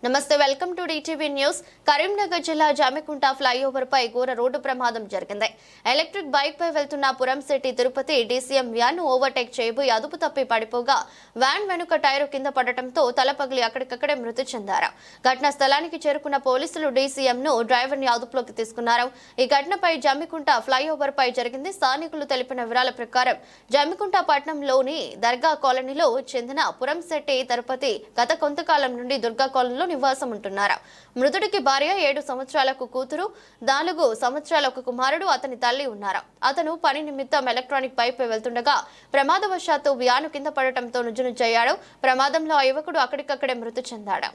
నమస్తే, welcome to DTV news. Karimnagar జిల్లా జామికుంట flyover పై ఘోర రోడ్డు ప్రమాదం జరిగింది. ఎలక్ట్రిక్ బైక్ పై వెళ్తున్న Puramshetti Tirupati DCM van overtake చేయబోయి అదుపు తప్పి పడిపోగా వ్యాన్ వెనుక టైరు కింద పడటంతో తల పగిలి అక్కడికక్కడే మృతి చెందారు. ఘటనా స్థలానికి చేరుకున్న పోలీసులు డీసీఎం ను డ్రైవర్ ని అదుపులోకి తీసుకున్నారు. ఈ ఘటనపై జామికుంట ఫ్లైఓవర్ పై జరిగింది. స్థానికులు తెలిపిన వివరాల ప్రకారం జామికుంట పట్టణంలోని దర్గా కాలనీలో చెందిన పురంశెట్టి తిరుపతి గత కొంతకాలం నుండి దుర్గా కాలనీలో నివాసం ఉంటున్నారు. మృతుడికి భార్య, 7 సంవత్సరాలకు కూతురు, 4 సంవత్సరాల ఒక కుమారుడు, అతని తల్లి ఉన్నారు. అతను పని నిమిత్తం ఎలక్ట్రానిక్ బైక్ పై వెళ్తుండగా ప్రమాదవశాత్తు వ్యాను కింద పడటంతో నుజ్జునుజ్జయ్యాడు. ప్రమాదంలో ఆ యువకుడు అక్కడికక్కడే మృతి చెందాడు.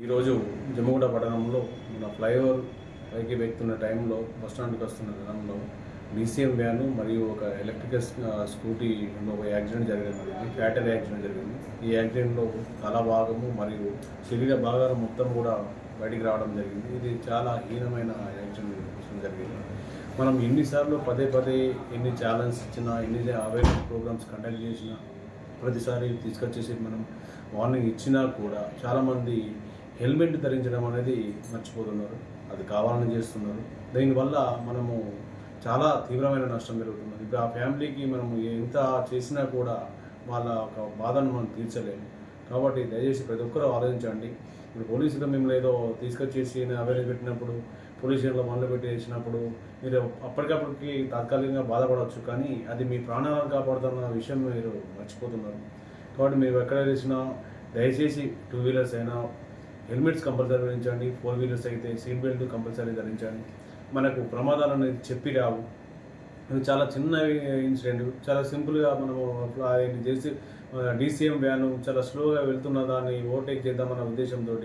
ఈరోజు జమ్మగూడ పట్టణంలో మన ఫ్లైఓవర్ పైకి వెళ్తున్న టైంలో బస్టాండ్కి వస్తున్న క్రమంలో డీసీఎం వ్యాను మరియు ఒక ఎలక్ట్రికల్ స్కూటీలో ఒక యాక్సిడెంట్ జరిగింది. ఫ్యాటల్ యాక్సిడెంట్ జరిగింది. ఈ యాక్సిడెంట్లో తల భాగము మరియు శరీర భాగాలు మొత్తం కూడా బయటికి రావడం జరిగింది. ఇది చాలా హీనమైన యాక్సిడెంట్ జరిగింది. మనం ఎన్నిసార్లు పదే ఎన్ని ఛాలెంజ్ ఇచ్చినా, ఎన్ని అవేర్నెస్ ప్రోగ్రామ్స్ కండక్ట్ చేసినా, ప్రతిసారి తీసుకొచ్చేసి మనం వార్నింగ్ ఇచ్చినా కూడా చాలామంది హెల్మెట్ ధరించడం అనేది మర్చిపోతున్నారు. అది కావాలని చేస్తున్నారు. దీనివల్ల మనము చాలా తీవ్రమైన నష్టం జరుగుతున్నది. ఇప్పుడు ఆ ఫ్యామిలీకి మనము ఎంత చేసినా కూడా వాళ్ళ ఒక బాధను మనం తీర్చలేము. కాబట్టి దయచేసి ప్రతి ఒక్కరూ ఆలోచించండి. ఇప్పుడు పోలీసులు మిమ్మల్ని ఏదో తీసుకొచ్చేసి అవేర్నెస్ పెట్టినప్పుడు, పోలీస్ స్టేషన్లో మొదలు పెట్టి వేసినప్పుడు మీరు అప్పటికప్పటికి తాత్కాలికంగా బాధపడవచ్చు, కానీ అది మీ ప్రాణాలను కాపాడుతున్న విషయం మీరు మర్చిపోతున్నారు. కాబట్టి మీరు ఎక్కడ వేసినా దయచేసి 2 వీలర్స్ అయినా హెల్మెట్స్ కంపల్సరీ ధరించండి. 4 వీలర్స్ అయితే సీట్ బెల్ట్ కంపల్సరీ ధరించండి. మనకు ప్రమాదాలు అనేది చెప్పి రావు. ఇది చాలా చిన్న ఇన్సిడెంట్. చాలా సింపుల్గా మనము చేసి డీసీఎం వ్యాను చాలా స్లోగా వెళ్తున్న దాన్ని ఓవర్టేక్ చేద్దామన్న ఉద్దేశంతో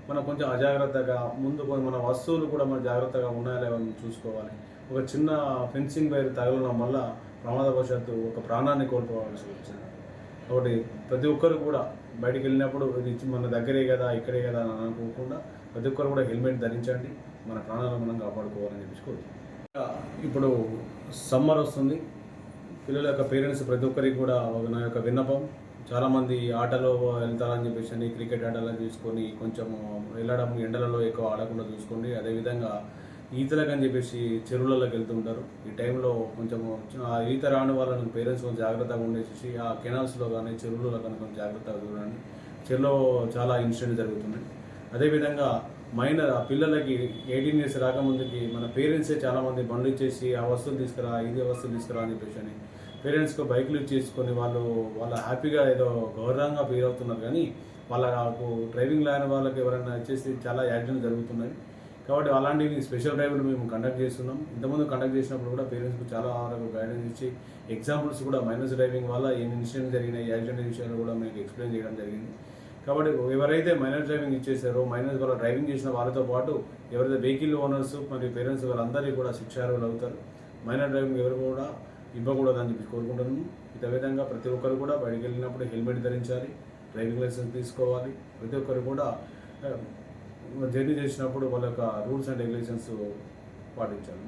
మనం కొంచెం అజాగ్రత్తగా ముందు మన వస్తువులు కూడా మనం జాగ్రత్తగా ఉన్నాయా లేవో చూసుకోవాలి. ఒక చిన్న ఫెన్సింగ్ వైర్ తగలడం వల్ల ప్రమాదవశాత్తు ఒక ప్రాణాన్ని కోల్పోవాల్సి వచ్చింది. కాబట్టి ప్రతి ఒక్కరు కూడా బయటికి వెళ్ళినప్పుడు ఇది మన దగ్గరే కదా, ఇక్కడే కదా అని అనుకోకుండా ప్రతి ఒక్కరు కూడా హెల్మెట్ ధరించండి. మన ప్రాణాలను మనం కాపాడుకోవాలని చెప్పి ఇప్పుడు సమ్మర్ వస్తుంది. పిల్లల యొక్క పేరెంట్స్ ప్రతి ఒక్కరికి కూడా నా యొక్క విన్నపం, చాలామంది ఆటలో వెళ్తారని చెప్పేసి క్రికెట్ ఆటలో చూసుకొని కొంచెం వెళ్ళడం, ఎండలలో ఎక్కువ ఆడకుండా చూసుకోండి. అదేవిధంగా ఈతలకు అని చెప్పేసి చెరువులలోకి వెళ్తుంటారు. ఈ టైంలో కొంచెం ఈత రాని వాళ్ళని పేరెంట్స్ కొంచెం జాగ్రత్తగా ఉండేసి ఆ కెనాల్స్లో కానీ చెరువులలో కానీ కొంచెం జాగ్రత్తగా చూడండి. చెరువులో చాలా ఇన్సిడెంట్ జరుగుతున్నాయి. అదేవిధంగా మైనర్ పిల్లలకి 18 ఇయర్స్ రాకముందుకి మన పేరెంట్సే చాలామంది బండ్లు ఇచ్చేసి ఆ వస్తువులు తీసుకురా, ఇది వస్తువులు తీసుకురా అని చెప్పేసి పేరెంట్స్కి బైకులు ఇచ్చేసుకొని వాళ్ళ హ్యాపీగా ఏదో గౌరవంగా ఫీల్ అవుతున్నారు. కానీ వాళ్ళకు డ్రైవింగ్ లేని వాళ్ళకి ఎవరైనా ఇచ్చేసి చాలా యాక్సిడెంట్ జరుగుతున్నాయి. కాబట్టి అలాంటివి స్పెషల్ డ్రైవ్లు మేము కండక్ట్ చేస్తున్నాం. ఇంతకుముందు కండక్ట్ చేసినప్పుడు కూడా పేరెంట్స్కి చాలా గైడెన్స్ ఇచ్చి ఎగ్జాంపుల్స్ కూడా మైనస్ డ్రైవింగ్ వల్ల ఏ ఇన్సిడెంట్ జరిగిన యాక్సిడెంట్ విషయాలు కూడా మీకు ఎక్స్ప్లెయిన్ చేయడం జరిగింది. కాబట్టి ఎవరైతే మైనర్ డ్రైవింగ్ ఇచ్చేసారో, మైనర్ వాళ్ళ డ్రైవింగ్ చేసిన వాళ్ళతో పాటు ఎవరైతే వెహికల్ ఓనర్స్ మరియు పేరెంట్స్ వాళ్ళందరికీ కూడా శిక్షార్హులు అవుతారు. మైనర్ డ్రైవింగ్ ఎవరు కూడా ఇవ్వకూడదని చెప్పి కోరుకుంటున్నాను. ఇదే విధంగా ప్రతి ఒక్కరు కూడా బయటికి వెళ్ళినప్పుడు హెల్మెట్ ధరించాలి, డ్రైవింగ్ లైసెన్స్ తీసుకోవాలి. ప్రతి ఒక్కరు కూడా జర్నీ చేసినప్పుడు వాళ్ళ యొక్క రూల్స్ అండ్ రెగ్యులేషన్స్ పాటించాలి.